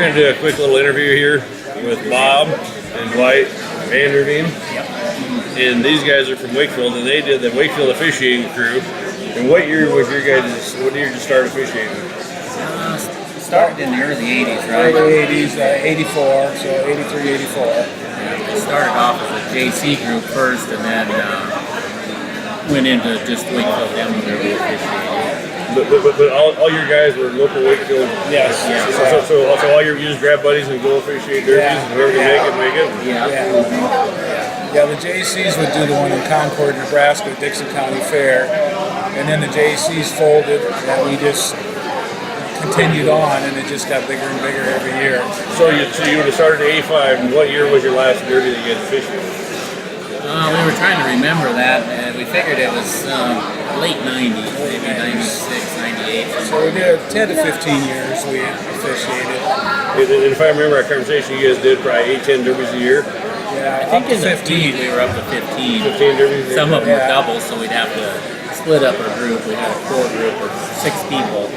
going to do a quick little interview here with Bob and Dwight Vanderveen. And these guys are from Wakefield, and they did the Wakefield officiating crew. And what year was your guys? What year did you start officiating? Started in the early 80s, right? Early 80s, 84, so 83, 84. Yeah, we started off as a JC group first, and then went into just Wakefield Derby officiating. But all your guys were local Wakefield. Yes. Yeah. So all you just grab buddies and go officiate derbies, and whoever can make it. Yeah, the JCs would do the one in Concord, Nebraska, Dixon County Fair, and then the JCs folded, and we just continued on, and it just got bigger and bigger every year. So you would have started in '85. And what year was your last derby that you guys officiated? We were trying to remember that, and we figured it was late 90s, maybe 96, 98. So we did 10 to 15 years we officiated. And if I remember our conversation, you guys did probably 8-10 derbies a year? Yeah, I think in the 15 we were up to 15. 15 derbies a year? Some of them were doubles, so we'd have to split up our group. We had a core group of 6 people,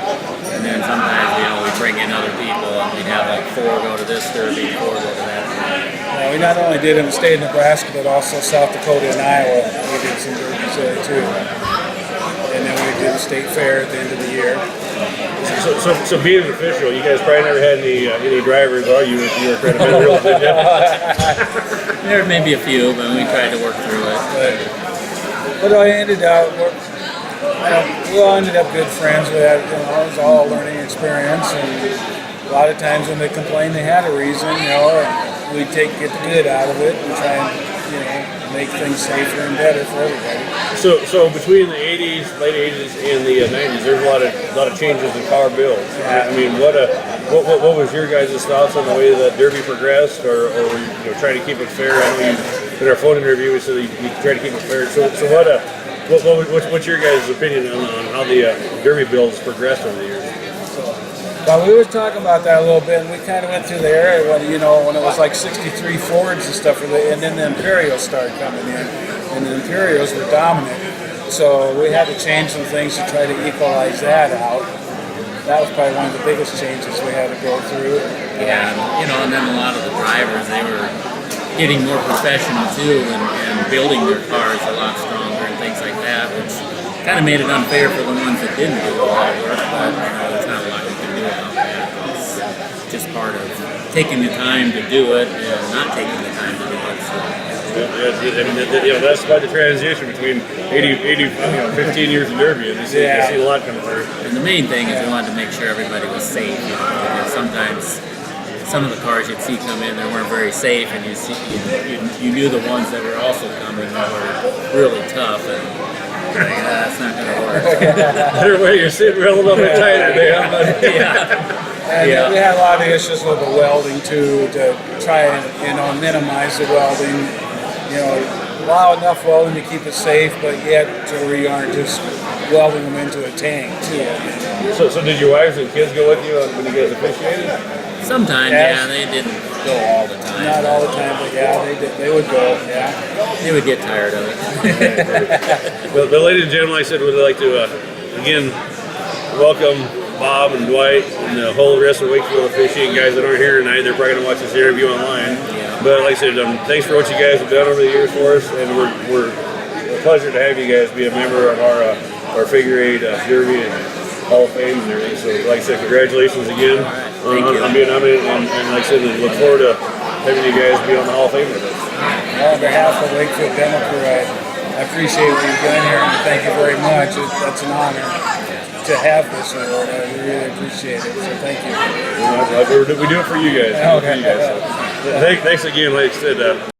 and then sometimes we'd bring in other people, and we'd have like 4 go to this derby, 4 go to that derby. We not only did in the state of Nebraska, but also South Dakota and Iowa. We did some derbies there too. And then we did the state fair at the end of the year. So being an official, you guys probably never had any drivers, or you were trying to bend the rules, did you? There may be a few, but we tried to work through it. But I ended up, we all ended up good friends. We had, it was all a learning experience, and a lot of times when they complained, they had a reason, and we'd get the good out of it and try and, make things safer and better for everybody. So between the '80s, late '80s, and the '90s, there's a lot of changes in car builds. Yeah. I mean, what was your guys' thoughts on the way that derby progressed, or trying to keep it fair? I know in our phone interview we said you try to keep it fair. So what's your guys' opinion on how the derby builds progressed over the years? Well, we were talking about that a little bit, and we kind of went through the era when it was like 63 Fords and stuff, and then the Imperials started coming in, and the Imperials were dominant. So we had to change some things to try to equalize that out. That was probably one of the biggest changes we had to go through. Yeah, and then a lot of the drivers, they were getting more professional too, and building their cars a lot stronger and things like that, which kind of made it unfair for the ones that didn't do a lot of work, but there's not a lot you can do about that. It's just part of taking the time to do it and not taking the time to do it. So. That's about the transition between 15 years of derby, and you see a lot coming through. And the main thing is we wanted to make sure everybody was safe. Because sometimes some of the cars you'd see come in, they weren't very safe, and you knew the ones that were also coming that were really tough. And that's not going to work. Well, you're sitting a little bit tighter there, but And we had a lot of issues with the welding too, to try and minimize the welding. Allow enough welding to keep it safe, but yet to where you aren't just welding them into a tank too. So did your wives and kids go with you when you guys officiated? Sometimes, they didn't go all the time. Not all the time, but they would go, They would get tired of it. But ladies and gentlemen, like I said, we'd like to, again, welcome Bob and Dwight and the whole rest of Wakefield officiating guys that aren't here tonight. They're probably going to watch this interview online. Yeah. But like I said, thanks for what you guys have done over the years for us, and we're a pleasure to have you guys be a member of our Figure 8 Derby and Hall of Fame and everything. So like I said, congratulations again on being nominated, and like I said, look forward to having you guys be on the Hall of Fame with us. On behalf of Wakefield Demo Crew, I appreciate what you've done here, and thank you very much. That's an honor to have this award. I really appreciate it, so thank you. We do it for you guys. Okay. So, thanks again, like I said.